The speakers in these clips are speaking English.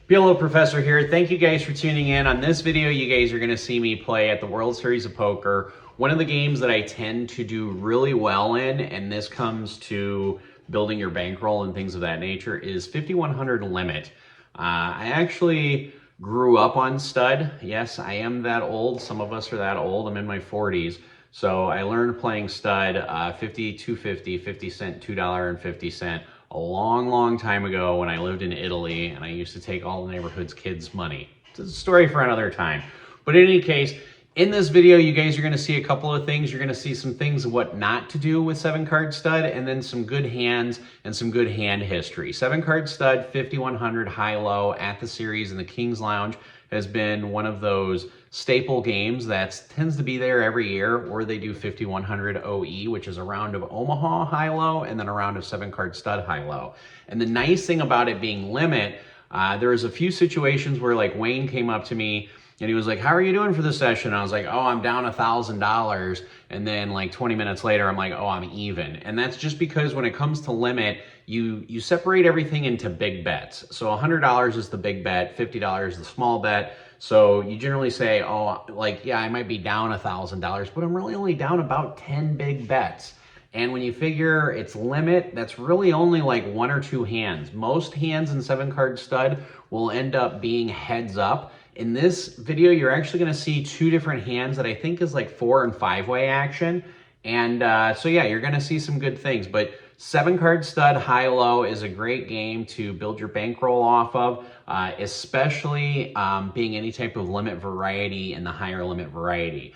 PLO Professor here. Thank you guys for tuning in. On this video, you guys are going to see me play at the World Series of Poker. One of the games that I tend to do really well in, and this comes to building your bankroll and things of that nature, is 5100 limit. I actually grew up on stud. Yes, I am that old. Some of us are that old. I'm in my 40s. So I learned playing stud 50, 250, 50 cent, $2.50 a long time ago when I lived in Italy, and I used to take all the neighborhood's kids' money. It's a story for another time. But in any case, in this video, you guys are going to see a couple of things. You're going to see some things of what not to do with 7-card stud, and then some good hands and some good hand history. 7-card stud, 5100 high-low at the series in the King's Lounge has been one of those staple games that tends to be there every year, or they do 5100 OE, which is a round of Omaha high-low and then a round of 7-card stud high-low. And the nice thing about it being limit, there was a few situations where like Wayne came up to me and he was like, "How are you doing for this session?" I was like, "Oh, I'm down $1,000. And then like 20 minutes later, I'm like, "Oh, I'm even." And that's just because when it comes to limit, you separate everything into big bets. So $100 is the big bet, $50 is the small bet. So you generally say, oh, like, yeah, I might be down $1,000, but I'm really only down about 10 big bets. And when you figure it's limit, that's really only like 1 or 2 hands. Most hands in 7-card stud will end up being heads up. In this video, you're actually going to see 2 different hands that I think is like 4- and 5-way action. And so yeah, you're going to see some good things. But 7-card stud high-low is a great game to build your bankroll off of, especially being any type of limit variety in the higher limit variety.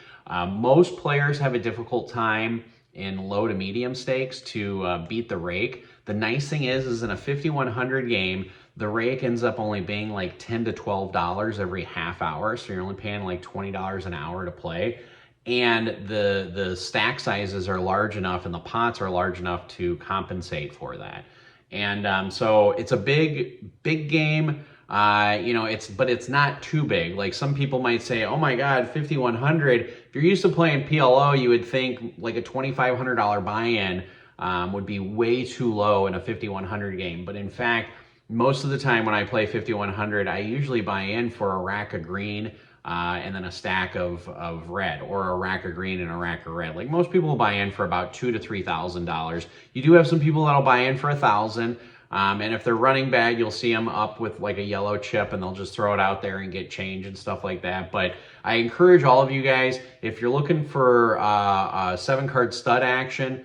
Most players have a difficult time in low to medium stakes to beat the rake. The nice thing is in a 5100 game, the rake ends up only being like $10 to $12 every half hour. So you're only paying like $20 an hour to play. And the stack sizes are large enough and the pots are large enough to compensate for that. And so it's a big game. But it's not too big. Like some people might say, oh my God, 5100. If you're used to playing PLO, you would think like a $2,500 buy-in would be way too low in a 5100 game. But in fact, most of the time when I play 5100, I usually buy in for a rack of green and then a stack of red, or a rack of green and a rack of red. Like most people will buy in for about $2,000 to $3,000. You do have some people that'll buy in for $1,000. And if they're running bad, you'll see them up with like a yellow chip and they'll just throw it out there and get change and stuff like that. But I encourage all of you guys, if you're looking for 7-card stud action,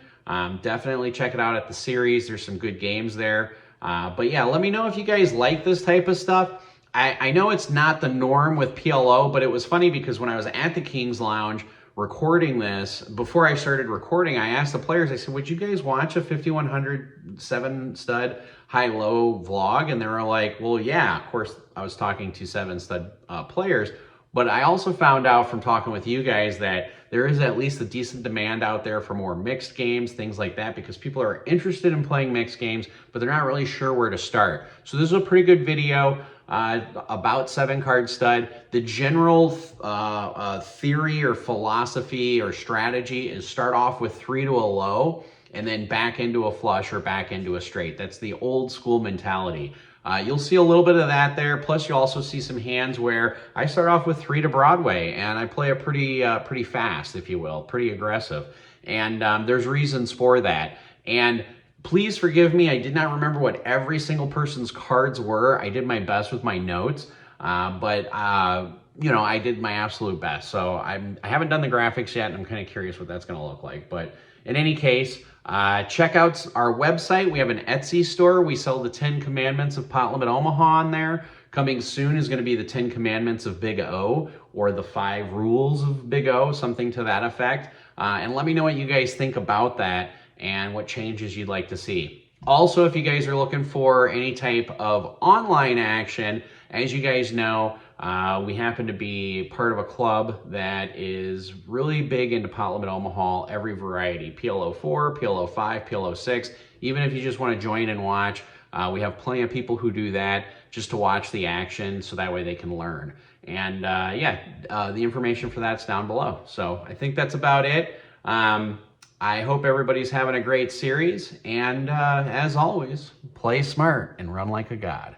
definitely check it out at the series. There's some good games there. But yeah, let me know if you guys like this type of stuff. I know it's not the norm with PLO, but it was funny because when I was at the King's Lounge recording this, before I started recording, I asked the players, I said, would you guys watch a 5100 7-stud high-low vlog? And they were like, well, yeah. Of course, I was talking to 7-stud players, but I also found out from talking with you guys that there is at least a decent demand out there for more mixed games, things like that, because people are interested in playing mixed games, but they're not really sure where to start. So this is a pretty good video about 7-card stud. The general theory or philosophy or strategy is start off with 3 to a low and then back into a flush or back into a straight. That's the old school mentality. You'll see a little bit of that there. Plus you'll also see some hands where I start off with 3 to Broadway and I play it pretty fast, if you will, pretty aggressive. And there's reasons for that. And please forgive me, I did not remember what every single person's cards were. I did my best with my notes, but I did my absolute best. So I haven't done the graphics yet, and I'm kind of curious what that's going to look like. But in any case, check out our website. We have an Etsy store. We sell the 10 Commandments of Pot Limit Omaha on there. Coming soon is going to be the 10 Commandments of Big O, or the 5 Rules of Big O, something to that effect. And let me know what you guys think about that and what changes you'd like to see. Also, if you guys are looking for any type of online action, as you guys know, we happen to be part of a club that is really big into Pot Limit Omaha, every variety, PLO 4, PLO 5, PLO 6. Even if you just want to join and watch, we have plenty of people who do that just to watch the action so that way they can learn. And the information for that's down below. So I think that's about it. I hope everybody's having a great series, and as always, play smart and run like a god.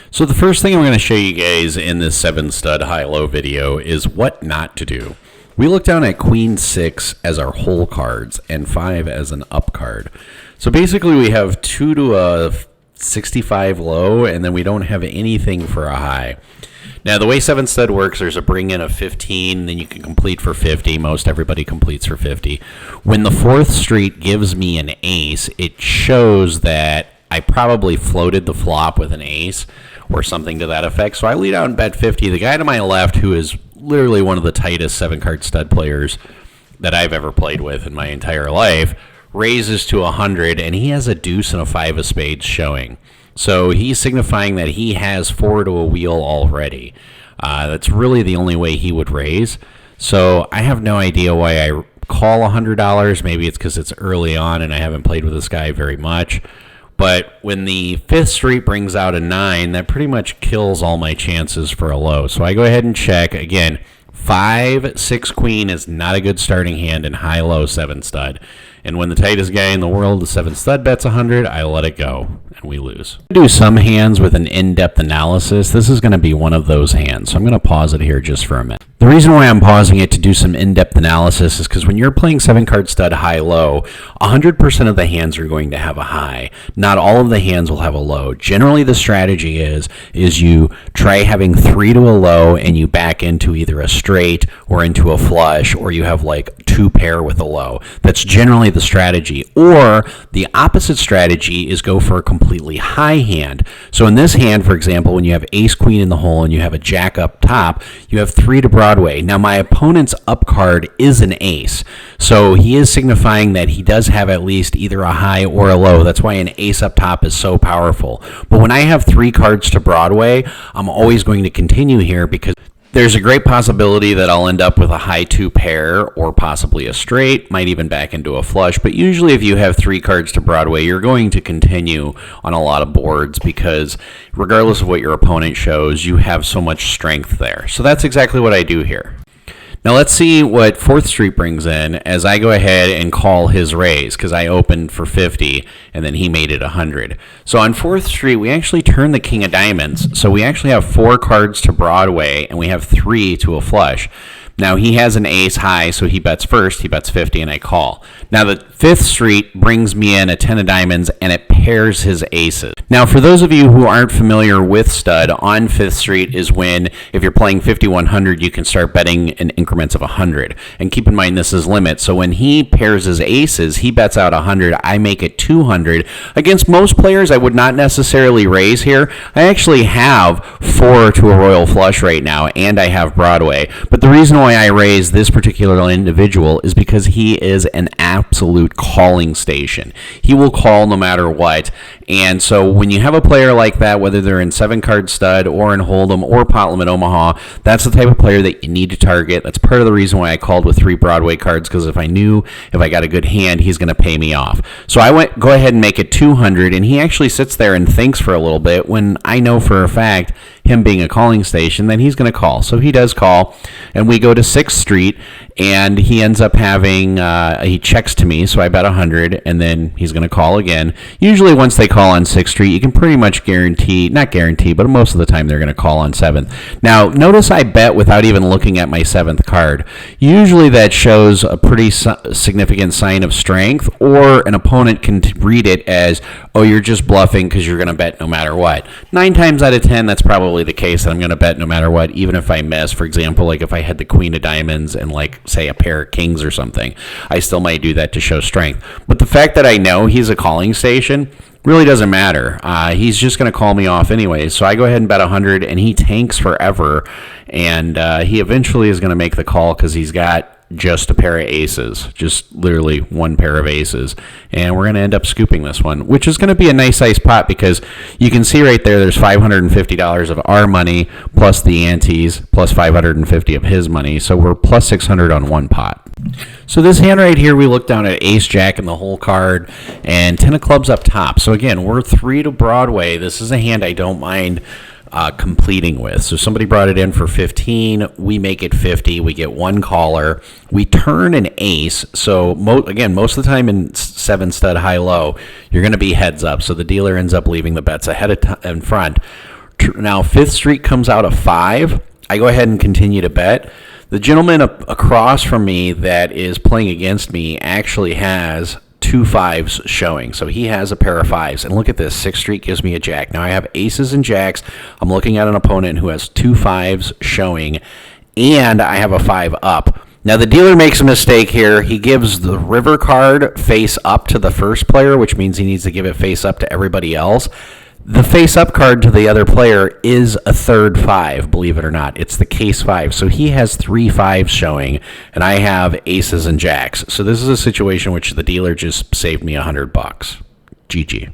So the first thing I'm going to show you guys in this 7 stud high-low video is what not to do. We look down at Queen 6 as our whole cards and 5 as an up card. So basically we have 2 to a 65 low, and then we don't have anything for a high. Now the way 7 stud works, there's a bring in of 15, then you can complete for 50. Most everybody completes for 50. When the 4th street gives me an ace, it shows that I probably floated the flop with an ace or something to that effect. So I lead out and bet 50. The guy to my left, who is literally one of the tightest 7-card stud players that I've ever played with in my entire life, raises to 100, and he has a deuce and a 5 of spades showing. So he's signifying that he has 4 to a wheel already. That's really the only way he would raise. So I have no idea why I call $100. Maybe it's because it's early on and I haven't played with this guy very much. But when the 5th street brings out a 9, that pretty much kills all my chances for a low. So I go ahead and check. Again, 5, 6 queen is not a good starting hand in high-low 7 stud. And when the tightest guy in the world, the 7 stud, bets 100, I let it go, and we lose. I do some hands with an in-depth analysis. This is going to be one of those hands, so I'm going to pause it here just for a minute. The reason why I'm pausing it to do some in-depth analysis is because when you're playing 7-card stud high-low, 100% of the hands are going to have a high. Not all of the hands will have a low. Generally, the strategy is you try having 3 to a low and you back into either a straight or into a flush, or you have like 2 pair with a low. That's generally the strategy. Or the opposite strategy is go for a completely high hand. So in this hand, for example, when you have ace queen in the hole and you have a jack up top, you have 3 to Broadway. Now my opponent's up card is an ace, so he is signifying that he does have at least either a high or a low. That's why an ace up top is so powerful. But when I have 3 cards to Broadway, I'm always going to continue here because there's a great possibility that I'll end up with a high 2 pair or possibly a straight, might even back into a flush. But usually if you have 3 cards to Broadway, you're going to continue on a lot of boards because regardless of what your opponent shows, you have so much strength there. So that's exactly what I do here. Now let's see what 4th street brings in as I go ahead and call his raise because I opened for 50 and then he made it 100. So on 4th street, we actually turn the king of diamonds. So we actually have 4 cards to Broadway and we have 3 to a flush. Now he has an ace high, so he bets first, he bets 50, and I call. Now the 5th street brings me in a 10 of diamonds, and it pairs his aces. Now for those of you who aren't familiar with stud, on 5th street is when, if you're playing 50-100, you can start betting in increments of 100. And keep in mind this is limit, so when he pairs his aces, he bets out 100, I make it 200. Against most players, I would not necessarily raise here. I actually have 4 to a royal flush right now, and I have Broadway. But the reason why I raise this particular individual is because he is an absolute calling station. He will call no matter what. And so when you have a player like that, whether they're in 7-card stud or in Hold'em or pot limit Omaha, that's the type of player that you need to target. That's part of the reason why I called with 3 Broadway cards, because if I knew if I got a good hand, he's going to pay me off. So I go ahead and make it 200, and he actually sits there and thinks for a little bit when I know for a fact, him being a calling station, then he's going to call. So he does call, and we go to 6th street, and he ends up having, he checks to me, so I bet 100, and then he's going to call again. Usually once they call on 6th street, you can pretty much guarantee, not guarantee, but most of the time they're going to call on 7th. Now, notice I bet without even looking at my 7th card. Usually that shows a pretty significant sign of strength, or an opponent can read it as, oh, you're just bluffing because you're going to bet no matter what. 9 times out of 10, that's probably the case that I'm going to bet no matter what, even if I miss. For example, like if I had the queen of diamonds and like say a pair of kings or something, I still might do that to show strength. But the fact that I know he's a calling station really doesn't matter. He's just going to call me off anyway. So I go ahead and bet 100, and he tanks forever, and he eventually is going to make the call because he's got just a pair of aces, just literally 1 pair of aces, and we're going to end up scooping this one, which is going to be a nice size pot because you can see right there there's $550 of our money plus the antes plus $550 of his money, so we're plus 600 on 1 pot. So this hand right here, we look down at ace jack in the whole card and 10 of clubs up top. So again, we're 3 to Broadway. This is a hand I don't mind completing with. So somebody brought it in for 15, we make it 50, we get 1 caller, we turn an ace. So again, most of the time in 7 stud high low, you're going to be heads up. So the dealer ends up leaving the bets ahead in front. Now, Fifth Street comes out a 5. I go ahead and continue to bet. The gentleman across from me that is playing against me actually has 2 5s showing. So he has a pair of 5s. And look at this. Sixth Street gives me a jack. Now I have aces and jacks. I'm looking at an opponent who has 2 5s showing, and I have a 5 up. Now the dealer makes a mistake here. He gives the river card face up to the first player, which means he needs to give it face up to everybody else. The face-up card to the other player is a third 5, believe it or not. It's the case 5. So he has 3 5s showing, and I have aces and jacks. So this is a situation which the dealer just saved me $100. GG.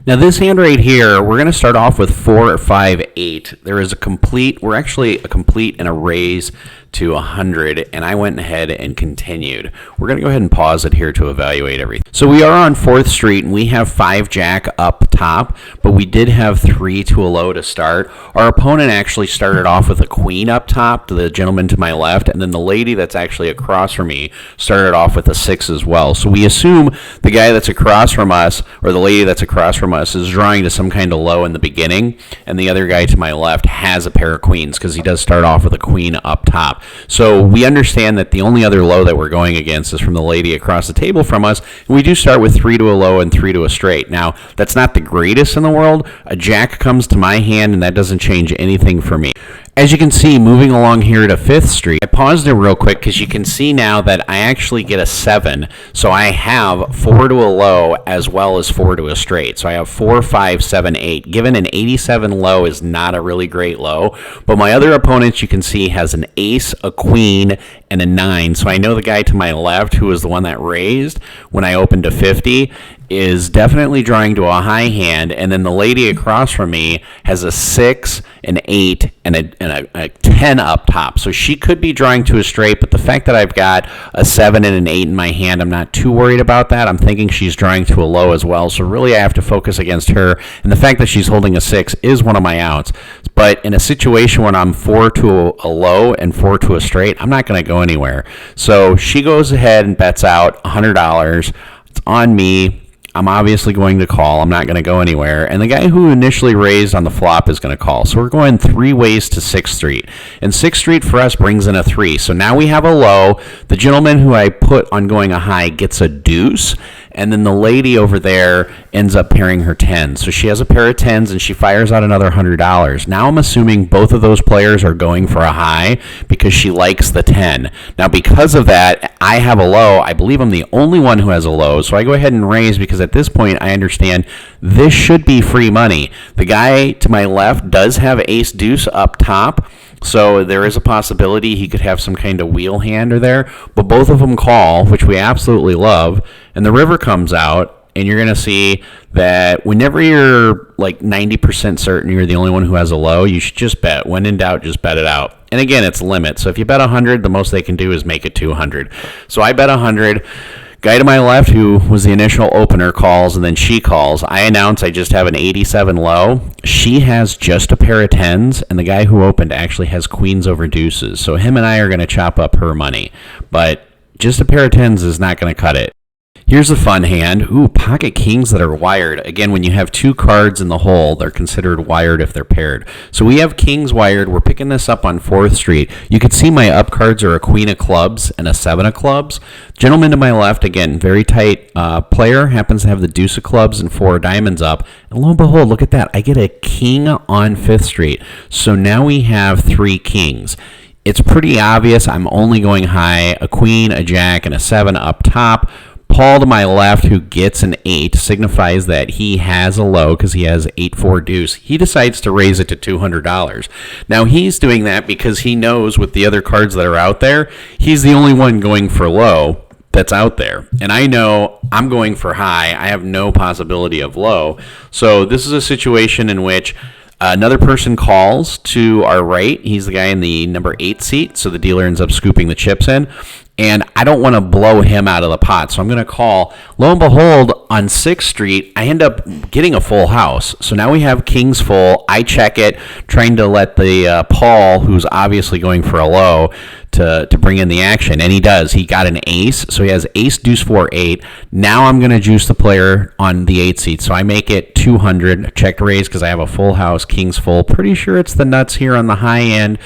Now this hand right here, we're going to start off with 4, 5, 8. There is a complete, we're actually a complete and a raise to 100, and I went ahead and continued. We're going to go ahead and pause it here to evaluate everything. So we are on 4th Street, and we have 5 jack up top, but we did have 3 to a low to start. Our opponent actually started off with a queen up top to the gentleman to my left, and then the lady that's actually across from me started off with a 6 as well. So we assume the guy that's across from us, or the lady that's across from us, is drawing to some kind of low in the beginning, and the other guy to my left has a pair of queens because he does start off with a queen up top. So we understand that the only other low that we're going against is from the lady across the table from us, and we do start with 3 to a low and 3 to a straight. Now, that's not the greatest in the world. A jack comes to my hand, and that doesn't change anything for me. As you can see, moving along here to 5th Street, I paused it real quick because you can see now that I actually get a 7. So I have 4 to a low as well as 4 to a straight. So I have 4, 5, 7, 8. Given an 87 low is not a really great low, but my other opponents you can see has an ace, a queen, and a 9. So I know the guy to my left, who was the one that raised when I opened to 50, is definitely drawing to a high hand, and then the lady across from me has a 6, an 8, and a 10 up top. So she could be drawing to a straight, but the fact that I've got a 7 and an 8 in my hand, I'm not too worried about that. I'm thinking she's drawing to a low as well, so really I have to focus against her, and the fact that she's holding a 6 is one of my outs. But in a situation when I'm 4 to a low and 4 to a straight, I'm not going to go anywhere. So she goes ahead and bets out $100. It's on me. I'm obviously going to call. I'm not going to go anywhere. And the guy who initially raised on the flop is going to call. So we're going 3 ways to 6th Street. And 6th Street for us brings in a 3. So now we have a low. The gentleman who I put on going a high gets a deuce. And then the lady over there ends up pairing her 10s. So she has a pair of 10s and she fires out another $100. Now I'm assuming both of those players are going for a high because she likes the 10. Now because of that, I have a low. I believe I'm the only one who has a low. So I go ahead and raise because at this point I understand this should be free money. The guy to my left does have ace deuce up top. So there is a possibility he could have some kind of wheel hander there, but both of them call, which we absolutely love, and the river comes out, and you're going to see that whenever you're like 90% certain you're the only one who has a low, you should just bet. When in doubt, just bet it out. And again, it's limit. So if you bet 100, the most they can do is make it 200. So I bet 100. Guy to my left, who was the initial opener, calls, and then she calls. I announce I just have an 87 low. She has just a pair of 10s, and the guy who opened actually has queens over deuces. So him and I are going to chop up her money. But just a pair of 10s is not going to cut it. Here's a fun hand. Ooh, pocket kings that are wired. Again, when you have 2 cards in the hole, they're considered wired if they're paired. So we have kings wired. We're picking this up on 4th Street. You can see my up cards are a queen of clubs and a 7 of clubs. Gentleman to my left, again, very tight player, happens to have the deuce of clubs and 4 diamonds up. And lo and behold, look at that. I get a king on 5th Street. So now we have 3 kings. It's pretty obvious I'm only going high, a queen, a jack, and a 7 up top. Paul to my left, who gets an 8, signifies that he has a low because he has 8-4 deuce. He decides to raise it to $200. Now, he's doing that because he knows with the other cards that are out there, he's the only one going for low that's out there. And I know I'm going for high. I have no possibility of low. So this is a situation in which another person calls to our right. He's the guy in the number 8 seat, so the dealer ends up scooping the chips in. and I don't want to blow him out of the pot. So I'm going to call. Lo and behold, on 6th Street, I end up getting a full house. So now we have kings full. I check it, trying to let the Paul, who's obviously going for a low, to bring in the action, and he does. He got an ace, so he has ace, deuce, 4, 8. Now I'm going to juice the player on the 8 seat, so I make it 200. Check raise because I have a full house, kings full. Pretty sure it's the nuts here on the high end.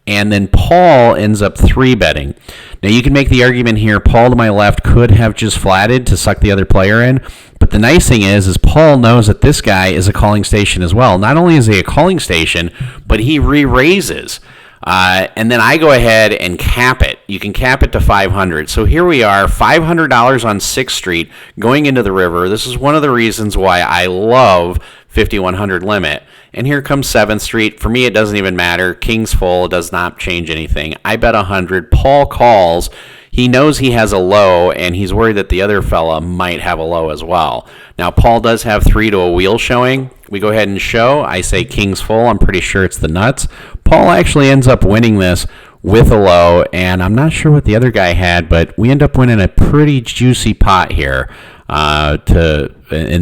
And then Paul ends up 3-betting. Now you can make the argument here, Paul to my left could have just flatted to suck the other player in. But the nice thing is Paul knows that this guy is a calling station as well. Not only is he a calling station, but he re-raises. And then I go ahead and cap it. You can cap it to 500. So here we are, $500 on 6th Street going into the river. This is one of the reasons why I love 5100 limit. And here comes 7th Street. For me, it doesn't even matter. King's full. It does not change anything. I bet 100. Paul calls. He knows he has a low, and he's worried that the other fella might have a low as well. Now, Paul does have 3 to a wheel showing. We go ahead and show. I say king's full. I'm pretty sure it's the nuts. Paul actually ends up winning this with a low, and I'm not sure what the other guy had, but we end up winning a pretty juicy pot here in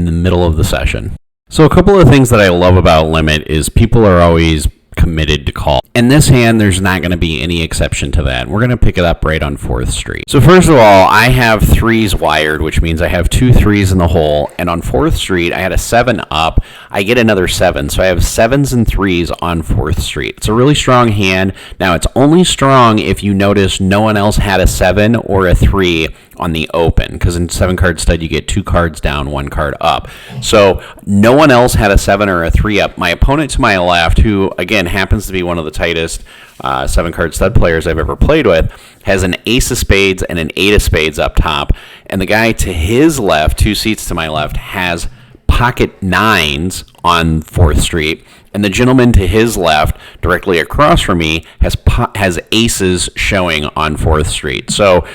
the middle of the session. So a couple of things that I love about limit is people are always committed to call. In this hand, there's not going to be any exception to that. We're going to pick it up right on 4th Street. So first of all, I have 3s wired, which means I have 2 3s in the hole. And on 4th Street, I had a 7 up. I get another 7. So I have 7s and 3s on 4th Street. It's a really strong hand. Now, it's only strong if you notice no one else had a 7 or a 3 on the open, because in 7-card stud, you get 2 cards down, 1 card up. So no one else had a 7 or a 3 up. My opponent to my left, who, again, happens to be one of the tightest 7-card stud players I've ever played with, has an ace of spades and an 8 of spades up top. And the guy to his left, 2 seats to my left, has pocket 9s on 4th Street. And the gentleman to his left, directly across from me, has aces showing on 4th Street. So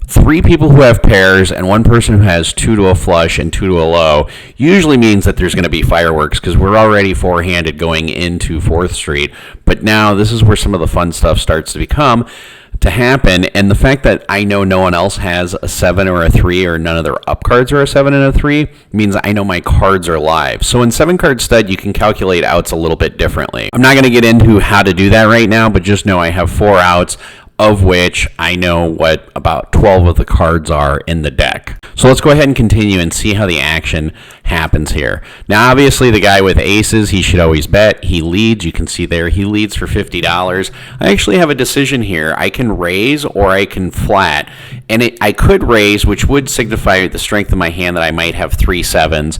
3 people who have pairs and 1 person who has 2 to a flush and 2 to a low usually means that there's going to be fireworks, because we're already 4-handed going into 4th Street. But now this is where some of the fun stuff starts to happen. And the fact that I know no one else has a 7 or a 3, or none of their up cards are a 7 and a 3, means I know my cards are live. So in 7-card stud, you can calculate outs a little bit differently. I'm not going to get into how to do that right now, but just know I have 4 outs, of which I know what about 12 of the cards are in the deck. So let's go ahead and continue and see how the action happens here. Now, obviously, the guy with aces, he should always bet. He leads. You can see there, he leads for $50. I actually have a decision here. I can raise or I can flat. And I could raise, which would signify the strength of my hand that I might have 3 7s.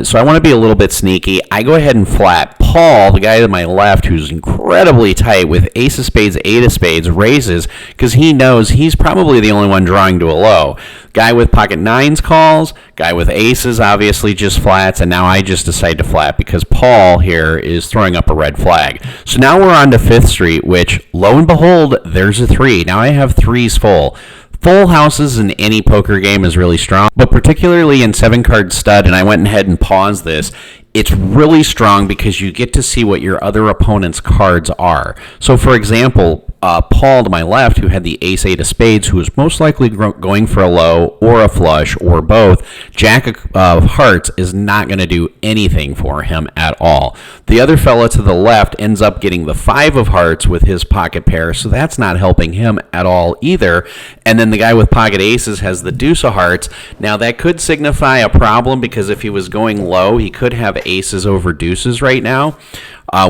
So I want to be a little bit sneaky. I go ahead and flat. Paul, the guy to my left, who's incredibly tight with ace of spades, 8 of spades, raises because he knows he's probably the only one drawing to a low. Guy with pocket 9s calls. Guy with aces obviously just flats, and now I just decide to flat because Paul here is throwing up a red flag. So now we're on to 5th Street, which, lo and behold, there's a 3. Now I have 3s full. Full houses in any poker game is really strong, but particularly in 7-card stud, and I went ahead and paused this, it's really strong because you get to see what your other opponent's cards are. So, for example, Paul to my left, who had the ace 8 of spades, who was most likely going for a low or a flush or both, Jack of hearts is not going to do anything for him at all. The other fella to the left ends up getting the 5 of hearts with his pocket pair, so that's not helping him at all either. And then the guy with pocket aces has the deuce of hearts. Now, that could signify a problem because if he was going low, he could have aces over deuces right now.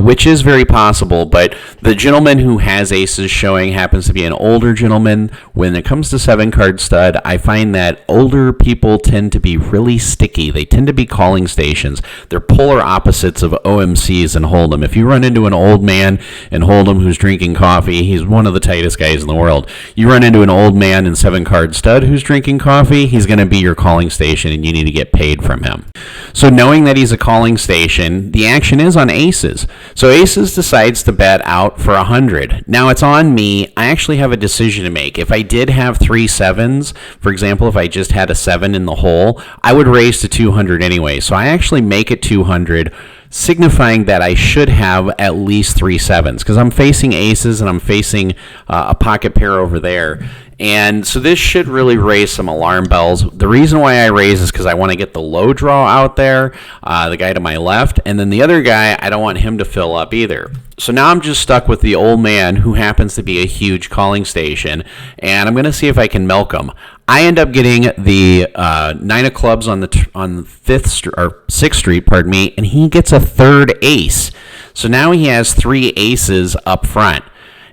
Which is very possible, but the gentleman who has aces showing happens to be an older gentleman. When it comes to 7-card stud, I find that older people tend to be really sticky. They tend to be calling stations. They're polar opposites of OMCs and Hold'em. If you run into an old man in Hold'em who's drinking coffee, he's one of the tightest guys in the world. You run into an old man in 7-card stud who's drinking coffee, he's going to be your calling station, and you need to get paid from him. So knowing that he's a calling station, the action is on aces. So aces decides to bet out for 100. Now it's on me. I actually have a decision to make. If I did have 3 7s, for example, if I just had a 7 in the hole, I would raise to 200 anyway. So I actually make it 200. signifying that I should have at least 3 sevens, because I'm facing aces and I'm facing a pocket pair over there. And so this should really raise some alarm bells. The reason why I raise is because I want to get the low draw out there, the guy to my left, and then the other guy, I don't want him to fill up either. So now I'm just stuck with the old man, who happens to be a huge calling station, and I'm going to see if I can milk him. I end up getting the 9 of clubs on the 6th Street, pardon me, and he gets a third ace. So now he has 3 aces up front.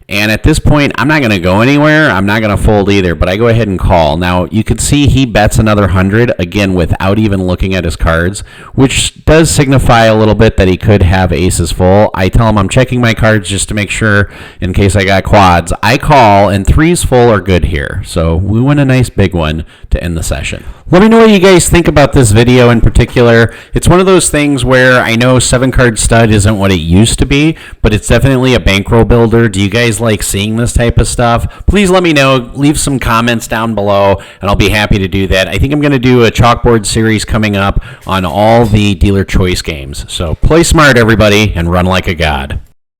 And at this point, I'm not going to go anywhere. I'm not going to fold either, but I go ahead and call. Now, you can see he bets another 100, again, without even looking at his cards, which does signify a little bit that he could have aces full. I tell him I'm checking my cards just to make sure in case I got quads. I call, and 3s full are good here. So we win a nice big one to end the session. Let me know what you guys think about this video in particular. It's one of those things where I know 7-card stud isn't what it used to be, but it's definitely a bankroll builder. Do you guys like seeing this type of stuff? Please let me know. Leave some comments down below, and I'll be happy to do that. I think I'm going to do a chalkboard series coming up on all the dealer choice games. So play smart, everybody, and run like a god.